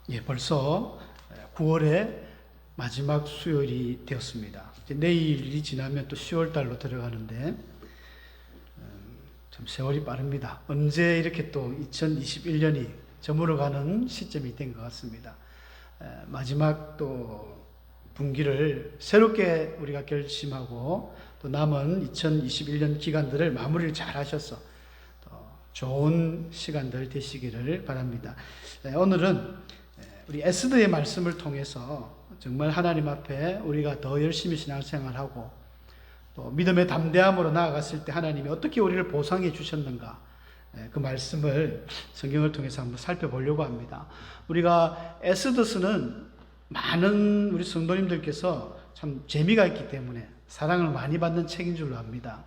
예, 벌써 9월의 마지막 수요일이 되었습니다. 이제 내일이 지나면 또 10월 달로 들어가는데 참 세월이 빠릅니다. 언제 이렇게 또 2021년이 저물어가는 시점이 된 것 같습니다. 마지막 또 분기를 새롭게 우리가 결심하고 또 남은 2021년 기간들을 마무리를 잘 하셔서 좋은 시간들 되시기를 바랍니다. 오늘은 우리 에스더의 말씀을 통해서 정말 하나님 앞에 우리가 더 열심히 신앙생활하고 또 믿음의 담대함으로 나아갔을 때 하나님이 어떻게 우리를 보상해 주셨는가, 그 말씀을 성경을 통해서 한번 살펴보려고 합니다. 우리가 에스더서는 많은 우리 성도님들께서 참 재미가 있기 때문에 사랑을 많이 받는 책인 줄로 압니다.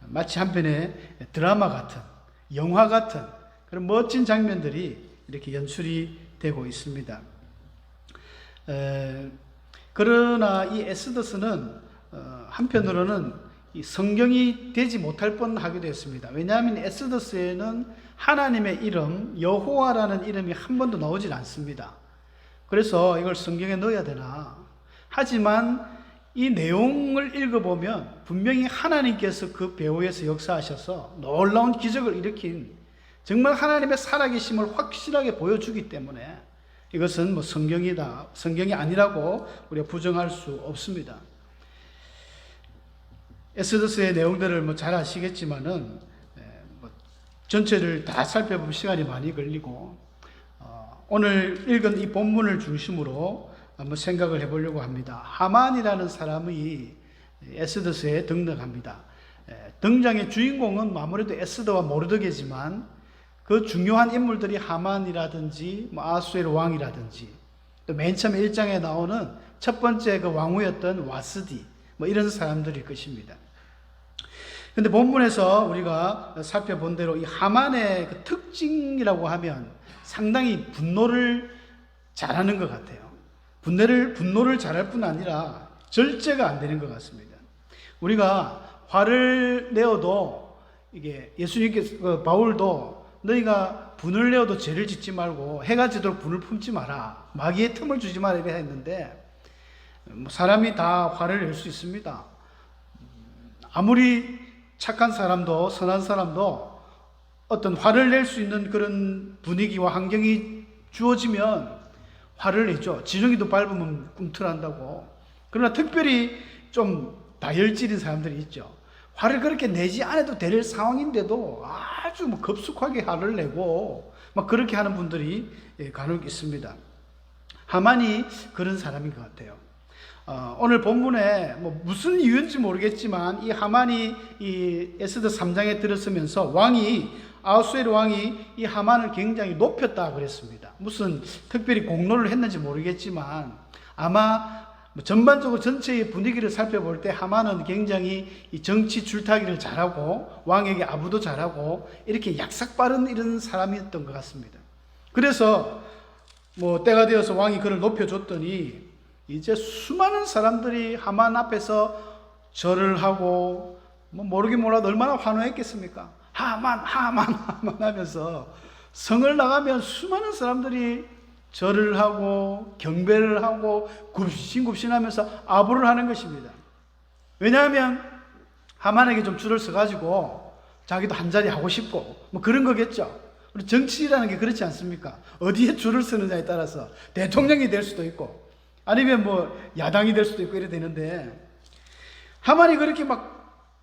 마치 한편의 드라마 같은, 영화 같은 그런 멋진 장면들이 이렇게 연출이 되고 있습니다. 그러나 이 에스더서는 한편으로는 이 성경이 되지 못할 뻔하게 되었습니다. 왜냐하면 에스더서에는 하나님의 이름 여호와라는 이름이 한 번도 나오질 않습니다. 그래서 이걸 성경에 넣어야 되나? 하지만 이 내용을 읽어보면 분명히 하나님께서 그 배후에서 역사하셔서 놀라운 기적을 일으킨 정말 하나님의 살아계심을 확실하게 보여주기 때문에 이것은 뭐 성경이 아니라고 우리가 부정할 수 없습니다. 에스더서의 내용들을 뭐 잘 아시겠지만은 전체를 다 살펴보면 시간이 많이 걸리고 오늘 읽은 이 본문을 중심으로 한번 생각을 해보려고 합니다. 하만이라는 사람이 에스더서에 등장합니다. 등장의 주인공은 아무래도 에스더와 모르드게지만 그 중요한 인물들이 하만이라든지 아수에르 왕이라든지 또 맨 처음 1장에 나오는 첫 번째 그 왕후였던 와스디 이런 사람들일 것입니다. 근데 본문에서 우리가 살펴본 대로 이 하만의 그 특징이라고 하면 상당히 분노를 잘하는 것 같아요. 분노를 잘할 뿐 아니라 절제가 안 되는 것 같습니다. 우리가 화를 내어도 이게 예수님께서 바울도 너희가 분을 내어도 죄를 짓지 말고 해가 지도록 분을 품지 마라, 마귀의 틈을 주지 마라 이렇게 했는데 사람이 다 화를 낼 수 있습니다. 아무리 착한 사람도 선한 사람도 어떤 화를 낼 수 있는 그런 분위기와 환경이 주어지면 화를 내죠. 지렁이도 밟으면 꿈틀한다고. 그러나 특별히 좀 다혈질인 사람들이 있죠. 화를 그렇게 내지 않아도 될 상황인데도 아주 급속하게 화를 내고 그렇게 하는 분들이 간혹 있습니다. 하만이 그런 사람인 것 같아요. 오늘 본문에 무슨 이유인지 모르겠지만 이 하만이 이 에스더 3장에 들었으면서 아수에르 왕이 이 하만을 굉장히 높였다 그랬습니다. 무슨 특별히 공로를 했는지 모르겠지만 아마 전반적으로 전체의 분위기를 살펴볼 때 하만은 굉장히 이 정치 줄타기를 잘하고 왕에게 아부도 잘하고 이렇게 약삭 빠른 이런 사람이었던 것 같습니다. 그래서 때가 되어서 왕이 그를 높여줬더니 이제 수많은 사람들이 하만 앞에서 절을 하고 모르긴 몰라도 얼마나 환호했겠습니까? 하만 하면서 성을 나가면 수많은 사람들이 절을 하고 경배를 하고 굽신굽신하면서 아부를 하는 것입니다. 왜냐하면 하만에게 좀 줄을 서가지고 자기도 한 자리 하고 싶고 그런 거겠죠. 우리 정치라는 게 그렇지 않습니까? 어디에 줄을 서느냐에 따라서 대통령이 될 수도 있고 아니면 야당이 될 수도 있고 이래 되는데 하만이 그렇게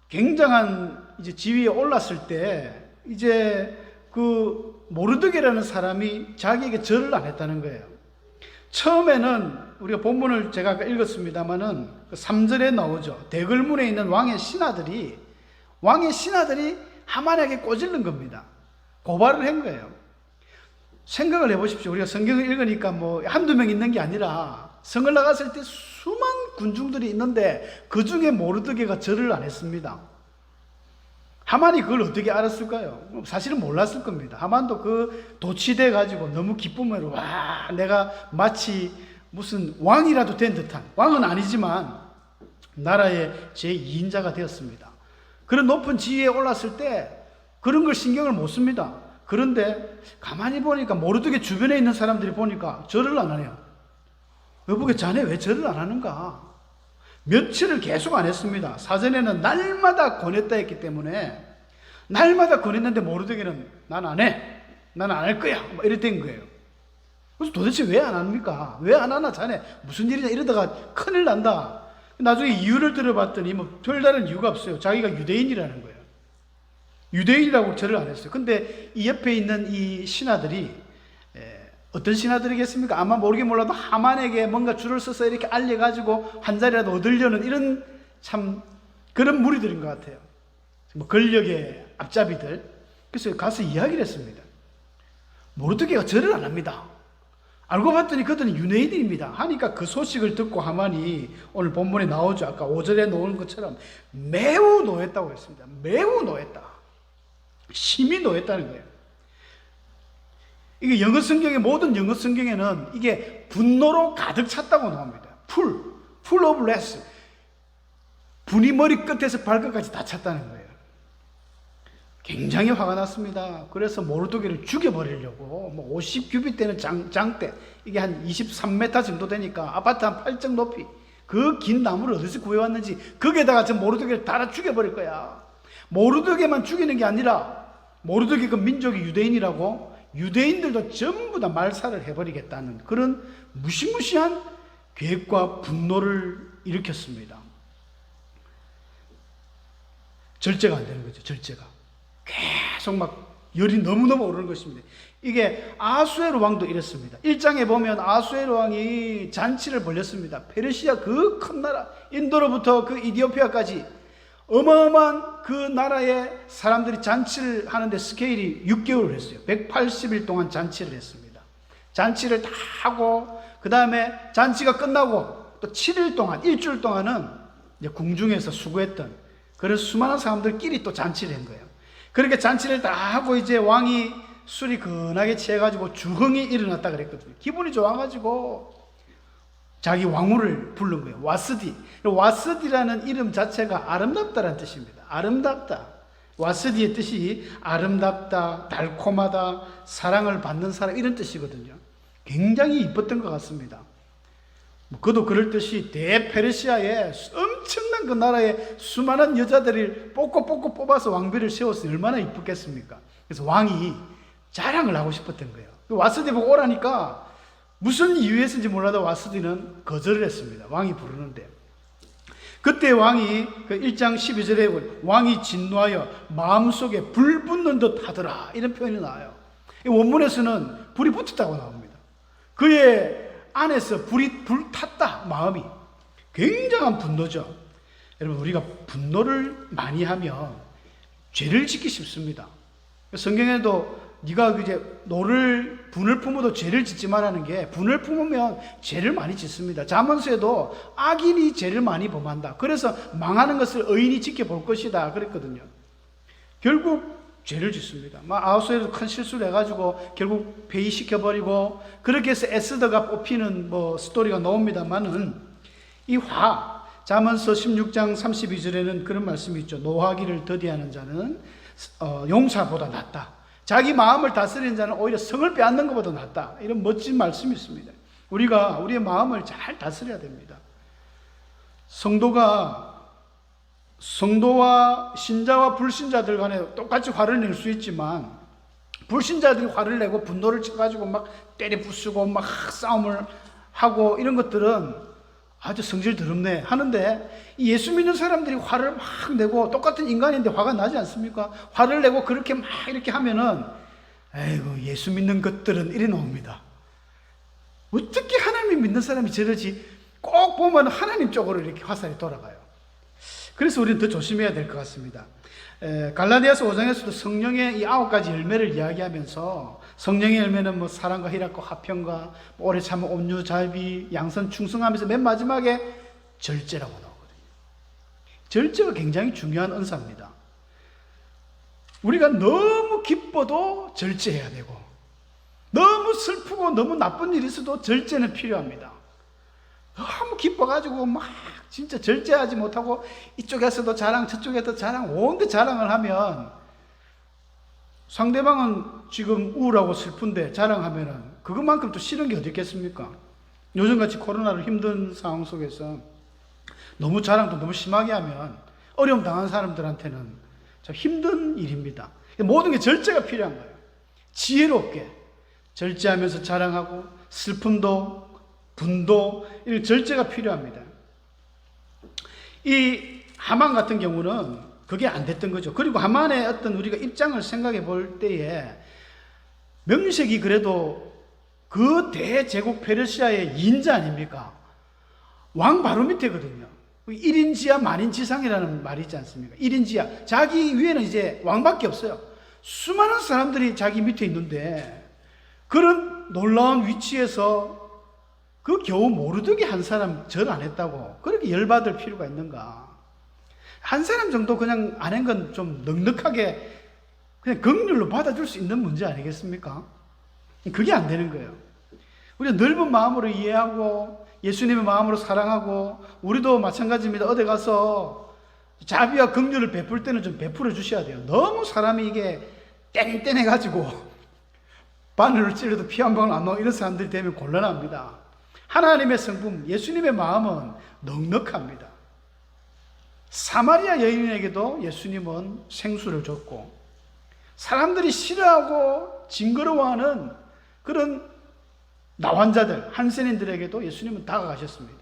굉장한 이제 지위에 올랐을 때 이제 그 모르드게라는 사람이 자기에게 절을 안 했다는 거예요. 처음에는 우리가 본문을 제가 아까 읽었습니다마는 3절에 나오죠. 대궐문에 있는 왕의 신하들이 하만에게 꼬질른 겁니다. 고발을 한 거예요. 생각을 해보십시오. 우리가 성경을 읽으니까 한두 명 있는 게 아니라 성을 나갔을 때 수많은 군중들이 있는데 그 중에 모르드게가 절을 안 했습니다. 하만이 그걸 어떻게 알았을까요? 사실은 몰랐을 겁니다. 하만도 그 도취돼 가지고 너무 기쁨으로 내가 마치 무슨 왕이라도 된 듯한, 왕은 아니지만 나라의 제2인자가 되었습니다. 그런 높은 지위에 올랐을 때 그런 걸 신경을 못 씁니다. 그런데 가만히 보니까 모르드게 주변에 있는 사람들이 보니까 절을 안 하네요. 여보게 자네 왜 절을 안 하는가? 며칠을 계속 안 했습니다. 사전에는 날마다 권했다 했기 때문에 날마다 권했는데 모르드게는 난 안 해. 난 안 할 거야. 뭐 이랬던 거예요. 그래서 도대체 왜 안 합니까? 왜 안 하나 자네? 무슨 일이냐 이러다가 큰일 난다. 나중에 이유를 들어봤더니 뭐 별다른 이유가 없어요. 자기가 유대인이라는 거예요. 유대인이라고 절을 안 했어요. 근데 이 옆에 있는 이 신하들이 어떤 신하들이겠습니까? 아마 모르긴 몰라도 하만에게 뭔가 줄을 서서 이렇게 알려가지고 한 자리라도 얻으려는 이런 참 그런 무리들인 것 같아요. 뭐 권력의 앞잡이들. 그래서 가서 이야기를 했습니다. 모르드게가 절을 안 합니다. 알고 봤더니 그들은 유대인입니다. 하니까 그 소식을 듣고 하만이 오늘 본문에 나오죠. 아까 5절에 나오는 것처럼 매우 노했다고 했습니다. 매우 노했다. 심히 노했다는 거예요. 이게 영어 성경의 모든 영어 성경에는 이게 분노로 가득 찼다고 나옵니다. full of wrath. 분이 머리 끝에서 발끝까지 다 찼다는 거예요. 굉장히 화가 났습니다. 그래서 모르드게를 죽여버리려고 50규빗 되는 장대, 이게 한 23m 정도 되니까 아파트 한 8층 높이 그 긴 나무를 어디서 구해왔는지 거기에다가 저 모르드게를 달아 죽여버릴 거야. 모르드게만 죽이는 게 아니라 모르드게 그 민족이 유대인이라고 유대인들도 전부 다 말살을 해버리겠다는 그런 무시무시한 계획과 분노를 일으켰습니다. 절제가 안 되는 거죠. 절제가 계속 막 열이 너무너무 오르는 것입니다. 이게 아수에로 왕도 이랬습니다. 1장에 보면 아수에로 왕이 잔치를 벌였습니다. 페르시아 그 큰 나라, 인도로부터 그 이디오피아까지 어마어마한 그 나라의 사람들이 잔치를 하는데 스케일이 6개월을 했어요. 180일 동안 잔치를 했습니다. 잔치를 다 하고 그 다음에 잔치가 끝나고 또 7일 동안, 일주일 동안은 이제 궁중에서 수고했던 그런 수많은 사람들끼리 또 잔치를 한 거예요. 그렇게 잔치를 다 하고 이제 왕이 술이 근하게 취해가지고 주흥이 일어났다 그랬거든요. 기분이 좋아가지고 자기 왕후를 부른 거예요. 와스디. 와스디라는 이름 자체가 아름답다라는 뜻입니다. 아름답다. 와스디의 뜻이 아름답다, 달콤하다, 사랑을 받는 사람 이런 뜻이거든요. 굉장히 이뻤던 것 같습니다. 그도 그럴 듯이 대페르시아의 엄청난 그 나라의 수많은 여자들을 뽑고 뽑아서 왕비를 세웠으니 얼마나 이쁘겠습니까? 그래서 왕이 자랑을 하고 싶었던 거예요. 와스디 보고 오라니까 무슨 이유에서인지 몰라도 와스디는 거절을 했습니다. 왕이 부르는데. 그때 왕이 그 1장 12절에 왕이 진노하여 마음속에 불 붙는 듯 하더라 이런 표현이 나와요. 원문에서는 불이 붙었다고 나옵니다. 그의 안에서 불 탔다 마음이. 굉장한 분노죠. 여러분 우리가 분노를 많이 하면 죄를 짓기 쉽습니다. 성경에도 네가 이제 분을 품어도 죄를 짓지 말라는 게 분을 품으면 죄를 많이 짓습니다. 잠언서에도 악인이 죄를 많이 범한다. 그래서 망하는 것을 의인이 지켜볼 것이다 그랬거든요. 결국 죄를 짓습니다. 아하수에도 큰 실수를 해가지고 결국 폐위시켜버리고 그렇게 해서 에스더가 뽑히는 스토리가 나옵니다만은 이 잠언서 16장 32절에는 그런 말씀이 있죠. 노하기를 더디하는 자는 용사보다 낫다. 자기 마음을 다스리는 자는 오히려 성을 빼앗는 것보다 낫다. 이런 멋진 말씀이 있습니다. 우리가 우리의 마음을 잘 다스려야 됩니다. 성도와 신자와 불신자들 간에 똑같이 화를 낼 수 있지만 불신자들이 화를 내고 분노를 쳐가지고 막 때려 부수고 막 싸움을 하고 이런 것들은 아주 성질 더럽네 하는데 예수 믿는 사람들이 화를 막 내고 똑같은 인간인데 화가 나지 않습니까? 화를 내고 그렇게 막 이렇게 하면은 에이구 예수 믿는 것들은 이래 나옵니다. 어떻게 하나님 믿는 사람이 저러지? 꼭 보면 하나님 쪽으로 이렇게 화살이 돌아가요. 그래서 우리는 더 조심해야 될 것 같습니다. 갈라디아서 5장에서도 성령의 이 9가지 열매를 이야기하면서 성령의 열매는 사랑과 희락과 화평과 오래 참음 온유 자비 양선 충성하면서 맨 마지막에 절제라고 나오거든요. 절제가 굉장히 중요한 은사입니다. 우리가 너무 기뻐도 절제해야 되고 너무 슬프고 너무 나쁜 일이 있어도 절제는 필요합니다. 너무 기뻐가지고 막 진짜 절제하지 못하고 이쪽에서도 자랑 저쪽에서도 자랑 온데 자랑을 하면 상대방은 지금 우울하고 슬픈데 자랑하면은 그것만큼 또 싫은 게 어디 있겠습니까? 요즘같이 코로나로 힘든 상황 속에서 너무 자랑도 너무 심하게 하면 어려움 당한 사람들한테는 참 힘든 일입니다. 모든 게 절제가 필요한 거예요. 지혜롭게 절제하면서 자랑하고 슬픔도 분도 이런 절제가 필요합니다. 이 하만 같은 경우는 그게 안 됐던 거죠. 그리고 하만의 어떤 우리가 입장을 생각해 볼 때에 명색이 그래도 그 대제국 페르시아의 2인자 아닙니까? 왕 바로 밑에거든요. 1인지하 만인지상이라는 말이 있지 않습니까? 1인지하. 자기 위에는 이제 왕밖에 없어요. 수많은 사람들이 자기 밑에 있는데 그런 놀라운 위치에서 그 겨우 모르드게 한 사람 절 안 했다고 그렇게 열받을 필요가 있는가? 한 사람 정도 그냥 안 한 건 좀 넉넉하게 그냥 긍휼로 받아줄 수 있는 문제 아니겠습니까? 그게 안 되는 거예요. 우리가 넓은 마음으로 이해하고 예수님의 마음으로 사랑하고 우리도 마찬가지입니다. 어디 가서 자비와 긍휼을 베풀 때는 좀 베풀어 주셔야 돼요. 너무 사람이 이게 땡땡해가지고 바늘을 찔러도 피 한 방울 안 나오고 이런 사람들이 되면 곤란합니다. 하나님의 성품, 예수님의 마음은 넉넉합니다. 사마리아 여인에게도 예수님은 생수를 줬고 사람들이 싫어하고 징그러워하는 그런 나환자들, 한센인들에게도 예수님은 다가가셨습니다.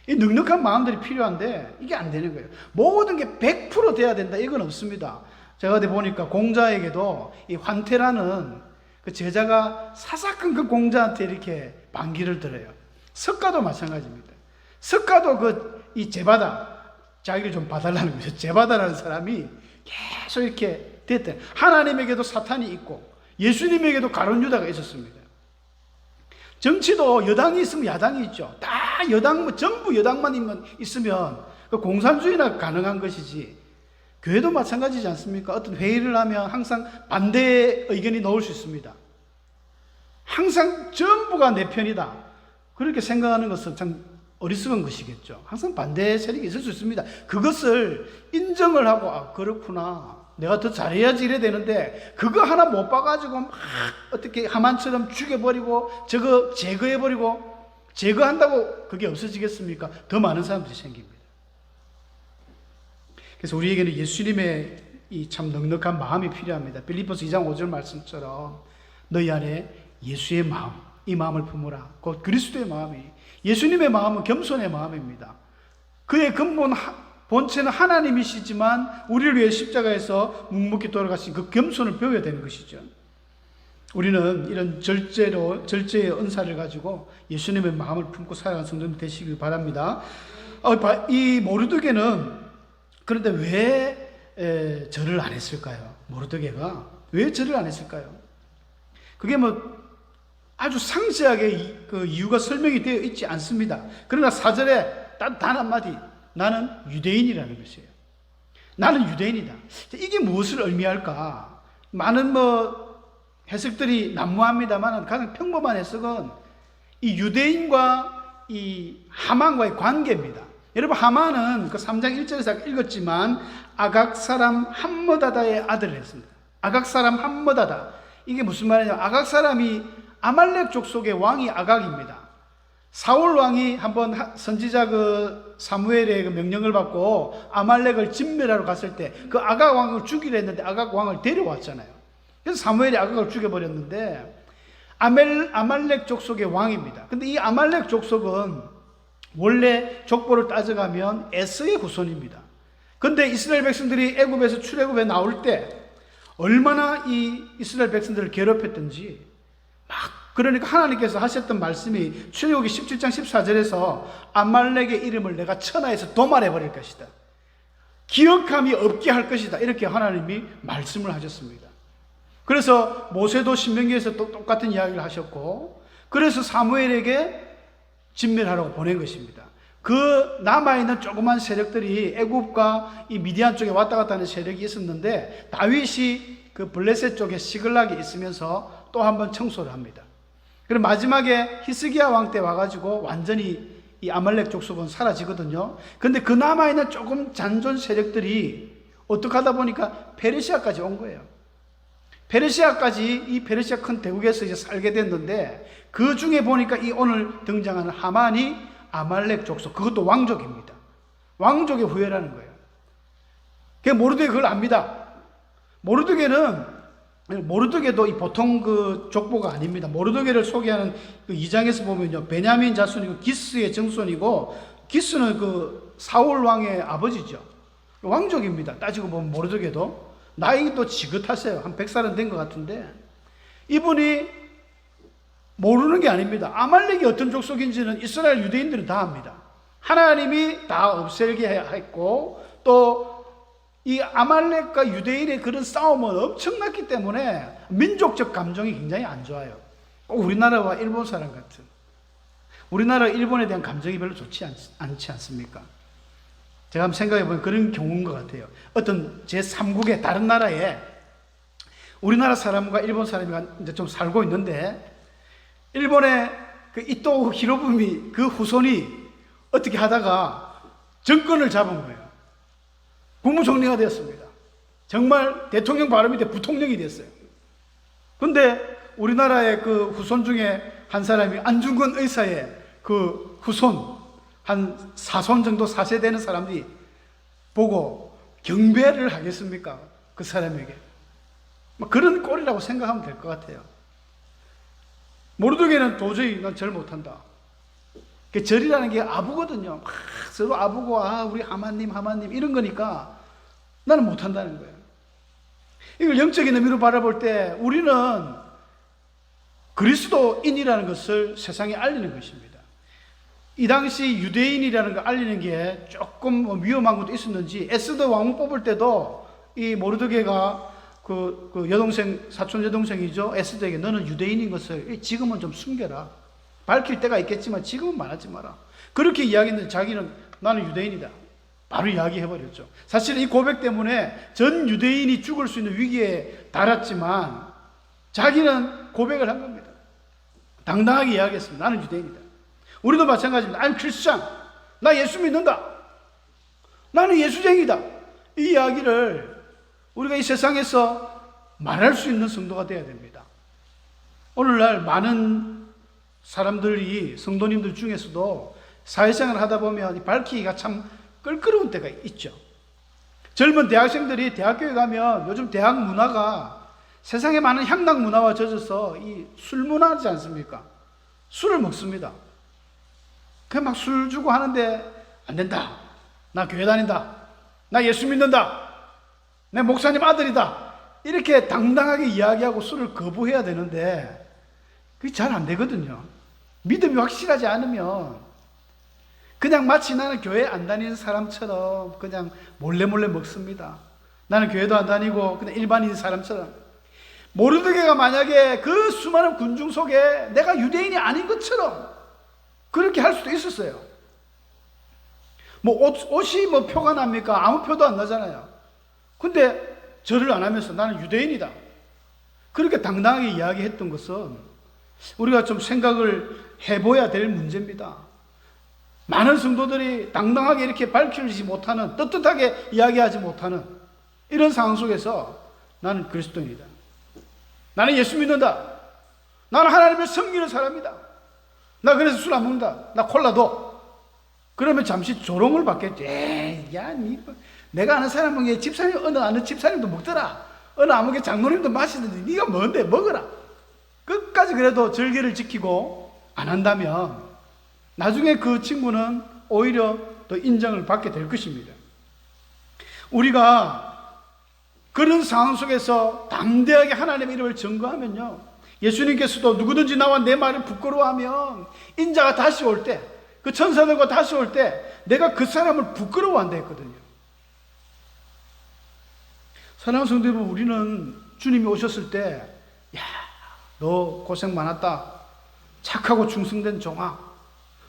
이 넉넉한 마음들이 필요한데 이게 안 되는 거예요. 모든 게 100% 돼야 된다 이건 없습니다. 제가 어디 보니까 공자에게도 이 환태라는 그 제자가 사사건 그 공자한테 이렇게 반기를 들어요. 석가도 마찬가지입니다. 석가도 이 제바다 자기를 좀 봐달라는 거죠. 제바다라는 사람이 계속 이렇게 됐대. 하나님에게도 사탄이 있고 예수님에게도 가룟 유다가 있었습니다. 정치도 여당이 있으면 야당이 있죠. 다 여당, 전부 여당만 있으면 그 공산주의나 가능한 것이지. 교회도 마찬가지지 않습니까? 어떤 회의를 하면 항상 반대 의견이 나올 수 있습니다. 항상 전부가 내 편이다. 그렇게 생각하는 것은 참 어리석은 것이겠죠. 항상 반대 세력이 있을 수 있습니다. 그것을 인정을 하고, 아, 그렇구나. 내가 더 잘해야지 이래 되는데, 그거 하나 못 봐가지고 막 어떻게 하만처럼 죽여버리고, 저거 제거해버리고, 제거한다고 그게 없어지겠습니까? 더 많은 사람들이 생깁니다. 그래서 우리에게는 예수님의 이 참 넉넉한 마음이 필요합니다. 빌립보서 2장 5절 말씀처럼 너희 안에 예수의 마음, 이 마음을 품으라. 곧 그리스도의 마음이, 예수님의 마음은 겸손의 마음입니다. 그의 근본 본체는 하나님이시지만 우리를 위해 십자가에서 묵묵히 돌아가신 그 겸손을 배워야 되는 것이죠. 우리는 이런 절제의 은사를 가지고 예수님의 마음을 품고 살아가는 성도님 되시길 바랍니다. 이 모르드게는 그런데 왜 절을 안 했을까요? 모르드게가 왜 절을 안 했을까요? 그게 아주 상세하게 그 이유가 설명이 되어 있지 않습니다. 그러나 4절에 단 한마디, 나는 유대인이라는 것이에요. 나는 유대인이다. 이게 무엇을 의미할까? 많은 해석들이 난무합니다만 가장 평범한 해석은 이 유대인과 이 하만과의 관계입니다. 여러분, 하만은 그 3장 1절에서 읽었지만 아각 사람 함므다다의 아들을 했습니다. 아각 사람 함므다다. 이게 무슨 말이냐면 아각 사람이 아말렉 족속의 왕이 아각입니다. 사울 왕이 한번 선지자 사무엘의 명령을 받고 아말렉을 진멸하러 갔을 때 그 아각 왕을 죽이려 했는데 아각 왕을 데려왔잖아요. 그래서 사무엘이 아각을 죽여버렸는데 아말렉 족속의 왕입니다. 근데 이 아말렉 족속은 원래 족보를 따져가면 에서의 후손입니다. 근데 이스라엘 백성들이 애굽에서 출애굽에 나올 때 얼마나 이 이스라엘 백성들을 괴롭혔던지 그러니까 하나님께서 하셨던 말씀이 출애굽기 17장 14절에서 아말렉의 이름을 내가 천하에서 도말해버릴 것이다. 기억함이 없게 할 것이다. 이렇게 하나님이 말씀을 하셨습니다. 그래서 모세도 신명기에서 또 똑같은 이야기를 하셨고 그래서 사무엘에게 진멸하라고 보낸 것입니다. 그 남아있는 조그만 세력들이 애굽과 이 미디안 쪽에 왔다 갔다 하는 세력이 있었는데 다윗이 그 블레셋 쪽에 시글락이 있으면서 또 한번 청소를 합니다. 그리고 마지막에 히스기야 왕 때 와가지고 완전히 이 아말렉 족속은 사라지거든요. 근데 그 남아있는 조금 잔존 세력들이 어떻게 하다 보니까 페르시아까지 온 거예요. 페르시아까지 이 페르시아 큰 대국에서 이제 살게 됐는데 그 중에 보니까 이 오늘 등장하는 하만이 아말렉 족속, 그것도 왕족입니다. 왕족의 후예라는 거예요. 모르드게 그걸 압니다. 모르드게도 이 보통 그 족보가 아닙니다. 모르드게를 소개하는 그 2장에서 보면요, 베냐민 자손이고 기스의 정손이고, 기스는 그 사울 왕의 아버지죠. 왕족입니다. 따지고 보면 모르드게도 나이도 지긋하세요. 한 100살은 된 것 같은데, 이분이 모르는 게 아닙니다. 아말렉이 어떤 족속인지는 이스라엘 유대인들은 다 압니다. 하나님이 다 없애게 했고, 또 이 아말렉과 유대인의 그런 싸움은 엄청났기 때문에 민족적 감정이 굉장히 안 좋아요. 꼭 우리나라와 일본 사람 같은, 우리나라 일본에 대한 감정이 별로 좋지 않지 않습니까? 제가 한번 생각해 보면 그런 경우인 것 같아요. 어떤 제3국의 다른 나라에 우리나라 사람과 일본 사람이 이제 좀 살고 있는데, 일본의 그 이토 히로부미 그 후손이 어떻게 하다가 정권을 잡은 거예요. 국무총리가 되었습니다. 정말 대통령 바로 밑에 부통령이 됐어요. 근데 우리나라의 그 후손 중에 한 사람이 안중근 의사의 그 후손, 한 4손 정도 4세 되는 사람들이 보고 경배를 하겠습니까? 그 사람에게. 그런 꼴이라고 생각하면 될 것 같아요. 모르드게는 도저히 난 절 못한다. 절이라는 게 아부거든요. 서로 아부고, 우리 하마님 이런 거니까 나는 못한다는 거예요. 이걸 영적인 의미로 바라볼 때 우리는 그리스도인이라는 것을 세상에 알리는 것입니다. 이 당시 유대인이라는 걸 알리는 게 조금 위험한 것도 있었는지, 에스더 왕후 뽑을 때도 이 모르드게가 그 여동생, 사촌 여동생이죠, 에스더에게 너는 유대인인 것을 지금은 좀 숨겨라. 밝힐 때가 있겠지만 지금은 말하지 마라. 그렇게 이야기했는데 자기는 나는 유대인이다. 바로 이야기해버렸죠. 사실 이 고백 때문에 전 유대인이 죽을 수 있는 위기에 달았지만 자기는 고백을 한 겁니다. 당당하게 이야기했습니다. 나는 유대인이다. 우리도 마찬가지입니다. I'm Christian. 나 예수 믿는다. 나는 예수쟁이다. 이 이야기를 우리가 이 세상에서 말할 수 있는 성도가 되어야 됩니다. 오늘날 많은 사람들이, 성도님들 중에서도 사회생활을 하다 보면 밝히기가 참 껄끄러운 때가 있죠. 젊은 대학생들이 대학교에 가면 요즘 대학 문화가 세상에 많은 향락 문화와 젖어서 이 술 문화지 않습니까? 술을 먹습니다. 그냥 막 술 주고 하는데 안 된다. 나 교회 다닌다. 나 예수 믿는다. 내 목사님 아들이다. 이렇게 당당하게 이야기하고 술을 거부해야 되는데 그게 잘 안 되거든요. 믿음이 확실하지 않으면 그냥 마치 나는 교회 안 다니는 사람처럼 그냥 몰래 먹습니다. 나는 교회도 안 다니고 그냥 일반인 사람처럼. 모르드게가 만약에 그 수많은 군중 속에 내가 유대인이 아닌 것처럼 그렇게 할 수도 있었어요. 옷이 표가 납니까? 아무 표도 안 나잖아요. 근데 절을 안 하면서 나는 유대인이다. 그렇게 당당하게 이야기했던 것은 우리가 좀 생각을 해봐야 될 문제입니다. 많은 성도들이 당당하게 이렇게 밝히지 못하는, 떳떳하게 이야기하지 못하는 이런 상황 속에서 나는 그리스도인이다. 나는 예수 믿는다. 나는 하나님을 섬기는 사람이다. 나 그래서 술 안 먹는다. 나 콜라도. 그러면 잠시 조롱을 받겠지. 내가 아는 사람은 집사님, 아는 집사님도 먹더라. 아무개 장로님도 마시는데 네가 뭔데 먹어라. 끝까지 그래도 절개를 지키고 안 한다면 나중에 그 친구는 오히려 더 인정을 받게 될 것입니다. 우리가 그런 상황 속에서 담대하게 하나님의 이름을 증거하면요, 예수님께서도 누구든지 나와 내 말을 부끄러워하면 인자가 다시 올 때, 그 천사들과 다시 올 때 내가 그 사람을 부끄러워한다 했거든요. 사랑하는 성도 여러분, 우리는 주님이 오셨을 때 너 고생 많았다. 착하고 충성된 종아.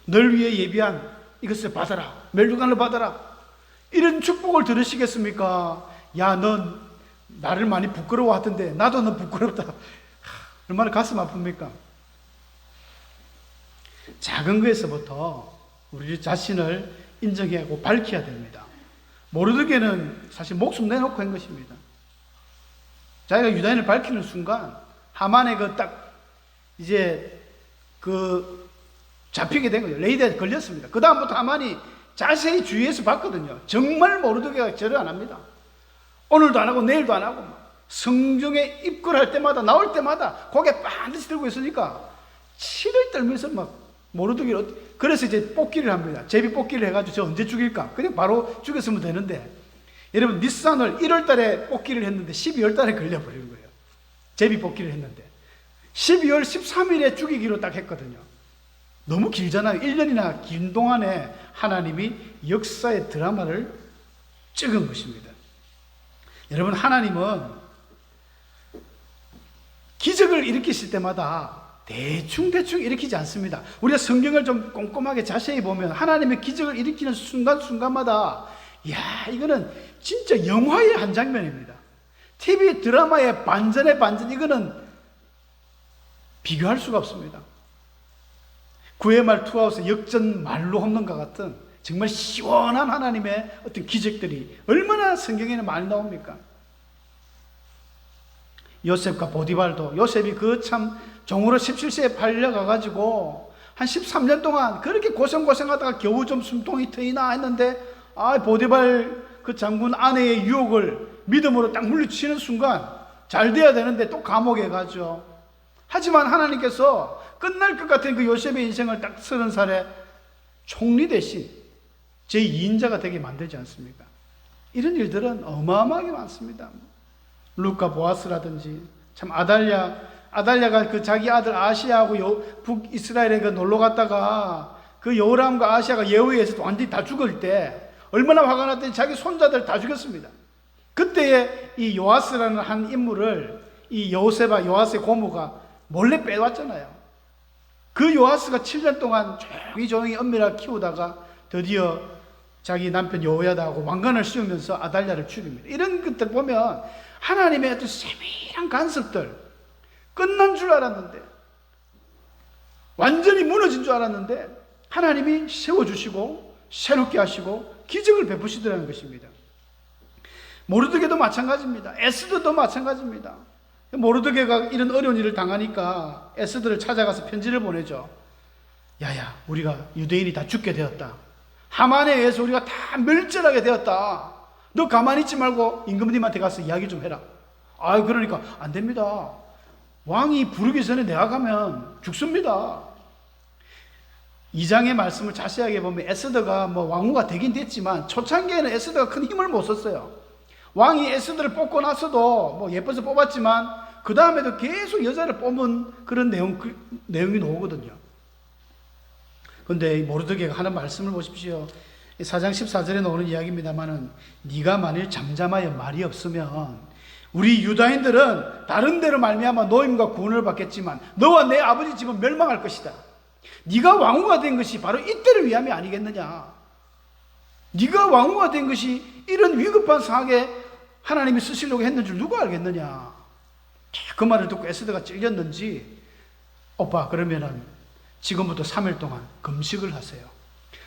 널 위해 예비한 이것을 받아라. 멸류관을 받아라. 이런 축복을 들으시겠습니까? 넌 나를 많이 부끄러워하던데 나도 너 부끄럽다. 얼마나 가슴 아픕니까? 작은 거에서부터 우리 자신을 인정하고 밝혀야 됩니다. 모르드게는 사실 목숨 내놓고 한 것입니다. 자기가 유다인을 밝히는 순간 하만의 그 딱 이제 그 잡히게 된 거죠. 레이드에 걸렸습니다. 그 다음부터 하만이 자세히 주의해서 봤거든요. 정말 모르드게가 절을 안 합니다. 오늘도 안 하고 내일도 안 하고 성경에 입글할 때마다 나올 때마다 고개 반드시 들고 있으니까 치를 떨면서 막 모르드게를, 그래서 이제 뽑기를 합니다. 제비 뽑기를 해가지고 저 언제 죽일까? 그냥 바로 죽였으면 되는데, 여러분 니산을 1월 달에 뽑기를 했는데 12월 달에 걸려버리는 거예요. 제비 뽑기를 했는데 12월 13일에 죽이기로 딱 했거든요. 너무 길잖아요. 1년이나 긴 동안에 하나님이 역사의 드라마를 찍은 것입니다. 여러분, 하나님은 기적을 일으키실 때마다 대충 일으키지 않습니다. 우리가 성경을 좀 꼼꼼하게 자세히 보면 하나님의 기적을 일으키는 순간순간마다, 이야, 이거는 진짜 영화의 한 장면입니다. TV 드라마의 반전의 반전, 이거는 비교할 수가 없습니다. 9회 말 투아웃의 역전 말로 홈런과 같은 정말 시원한 하나님의 어떤 기적들이 얼마나 성경에는 많이 나옵니까? 요셉과 보디발도, 요셉이 그 참 종으로 17세에 팔려가가지고 한 13년 동안 그렇게 고생하다가 겨우 좀 숨통이 트이나 했는데, 보디발 그 장군 아내의 유혹을 믿음으로 딱 물리치는 순간 잘 돼야 되는데 또 감옥에 가죠. 하지만 하나님께서 끝날 것 같은 그 요셉의 인생을 딱 30살에 총리 대신 제2인자가 되게 만들지 않습니까? 이런 일들은 어마어마하게 많습니다. 루카 보아스라든지, 참 아달랴가 그 자기 아들 아시아하고 북이스라엘에 그 놀러 갔다가 그 여호람과 아시아가 예후에서 완전히 다 죽을 때 얼마나 화가 났더니 자기 손자들 다 죽였습니다. 그때에 이 요아스라는 한 인물을 이 요아스의 고모가 몰래 빼왔잖아요. 그 요아스가 7년 동안 조용히 은밀하게 키우다가 드디어 자기 남편 여호야다하고 왕관을 씌우면서 아달랴를 죽입니다. 이런 것들 보면 하나님의 어떤 세밀한 간섭들, 끝난 줄 알았는데, 완전히 무너진 줄 알았는데 하나님이 세워주시고 새롭게 하시고 기적을 베푸시더라는 것입니다. 모르드게도 마찬가지입니다. 에스더도 마찬가지입니다. 모르드게가 이런 어려운 일을 당하니까 에스더를 찾아가서 편지를 보내죠. 야야, 우리가 유대인이 다 죽게 되었다. 하만에 의해서 우리가 다 멸절하게 되었다. 너 가만히 있지 말고 임금님한테 가서 이야기 좀 해라. 그러니까 안 됩니다. 왕이 부르기 전에 내가 가면 죽습니다. 2장의 말씀을 자세하게 보면 에스더가 왕후가 되긴 됐지만 초창기에는 에스더가 큰 힘을 못 썼어요. 왕이 에스더를 뽑고 나서도 예뻐서 뽑았지만 그 다음에도 계속 여자를 뽑은 그런 내용이 나오거든요. 그런데 모르드게가 하는 말씀을 보십시오. 4장 14절에 나오는 이야기입니다만은, 네가 만일 잠잠하여 말이 없으면 우리 유다인들은 다른 데로 말미암아 노임과 구원을 받겠지만 너와 내 아버지 집은 멸망할 것이다. 네가 왕후가 된 것이 바로 이때를 위함이 아니겠느냐. 네가 왕후가 된 것이 이런 위급한 상황에 하나님이 쓰시려고 했는 줄 누가 알겠느냐. 그 말을 듣고 에스더가 찔렸는지, 오빠 그러면은 지금부터 3일 동안 금식을 하세요.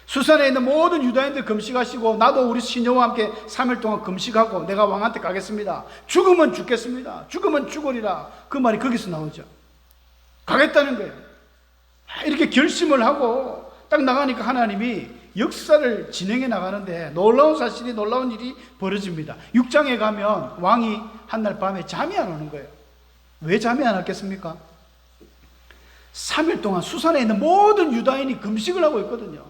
수산에 있는 모든 유다인들 금식하시고 나도 우리 시녀와 함께 3일 동안 금식하고 내가 왕한테 가겠습니다. 죽으면 죽겠습니다. 죽으면 죽으리라. 그 말이 거기서 나오죠. 가겠다는 거예요. 이렇게 결심을 하고 딱 나가니까 하나님이 역사를 진행해 나가는데 놀라운 일이 벌어집니다. 6장에 가면 왕이 한날 밤에 잠이 안 오는 거예요. 왜 잠이 안 왔겠습니까? 3일 동안 수산에 있는 모든 유다인이 금식을 하고 있거든요.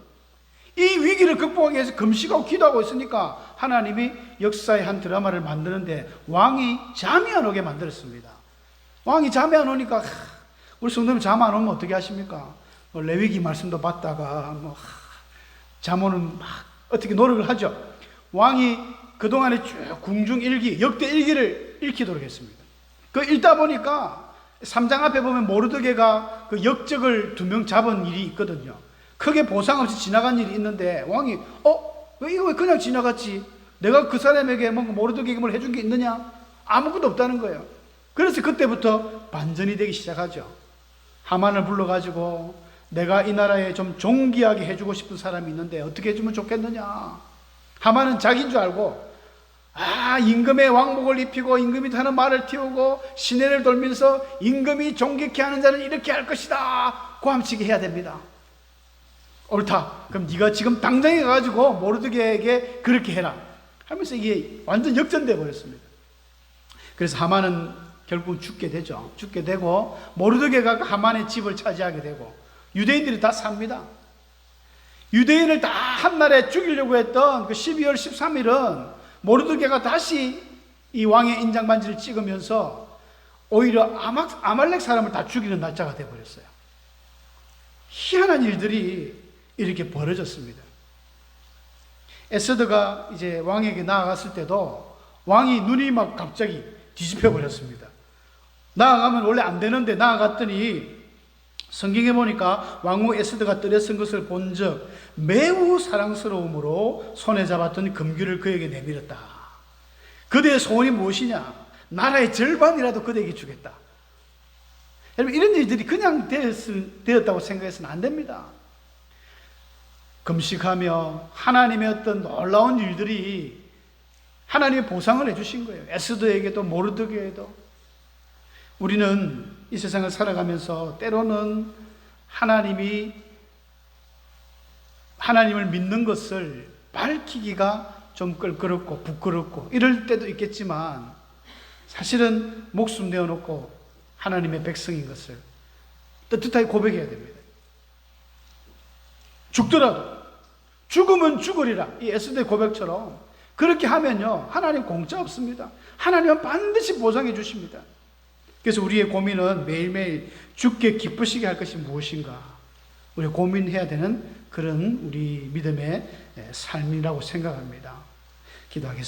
이 위기를 극복하기 위해서 금식하고 기도하고 있으니까 하나님이 역사의 한 드라마를 만드는데 왕이 잠이 안 오게 만들었습니다. 왕이 잠이 안 오니까 우리 성도님 잠 안 오면 어떻게 하십니까? 레위기 말씀도 받다가 잠 오는 막 어떻게 노력을 하죠. 왕이 그동안에 쭉 궁중 일기, 역대 일기를 읽히도록 했습니다. 그 읽다 보니까 3장 앞에 보면 모르드게가 그 역적을 2명 잡은 일이 있거든요. 크게 보상 없이 지나간 일이 있는데 왕이 왜 그냥 지나갔지? 내가 그 사람에게 뭔가 모르드게에게 뭘 해준 게 있느냐? 아무것도 없다는 거예요. 그래서 그때부터 반전이 되기 시작하죠. 하만을 불러가지고 내가 이 나라에 좀 존귀하게 해주고 싶은 사람이 있는데 어떻게 해주면 좋겠느냐? 하만은 자기인 줄 알고 임금의 왕복을 입히고 임금이 타는 말을 띄우고 시내를 돌면서 임금이 존귀케 하는 자는 이렇게 할 것이다 고함치게 해야 됩니다. 옳다. 그럼 네가 지금 당장에 가가지고 모르드게에게 그렇게 해라 하면서 이게 완전 역전돼 버렸습니다. 그래서 하만은 결국 죽게 되죠. 죽게 되고 모르드게가 하만의 집을 차지하게 되고 유대인들이 다 삽니다. 유대인을 다 한날에 죽이려고 했던 그 12월 13일은 모르드게가 다시 이 왕의 인장반지를 찍으면서 오히려 아말렉 사람을 다 죽이는 날짜가 되어버렸어요. 희한한 일들이 이렇게 벌어졌습니다. 에스더가 이제 왕에게 나아갔을 때도 왕이 눈이 막 갑자기 뒤집혀 버렸습니다. 나아가면 원래 안 되는데 나아갔더니 성경에 보니까 왕후 에스더가 뜰에 쓴 것을 본즉 매우 사랑스러움으로 손에 잡았던 금규를 그에게 내밀었다. 그대의 소원이 무엇이냐? 나라의 절반이라도 그대에게 주겠다. 여러분 이런 일들이 그냥 되었다고 생각해서는 안 됩니다. 금식하며 하나님의 어떤 놀라운 일들이 하나님의 보상을 해주신 거예요. 에스더에게도 모르드게에도. 우리는 이 세상을 살아가면서 때로는 하나님을 믿는 것을 밝히기가 좀 껄끄럽고 부끄럽고 이럴 때도 있겠지만 사실은 목숨 내어놓고 하나님의 백성인 것을 떳떳하게 고백해야 됩니다. 죽더라도 죽으면 죽으리라 이 에스더의 고백처럼 그렇게 하면요 하나님 공짜 없습니다. 하나님은 반드시 보상해 주십니다. 그래서 우리의 고민은 매일매일 주께 기쁘시게 할 것이 무엇인가 우리 고민해야 되는 그런 우리 믿음의 삶이라고 생각합니다. 기도하겠습니다.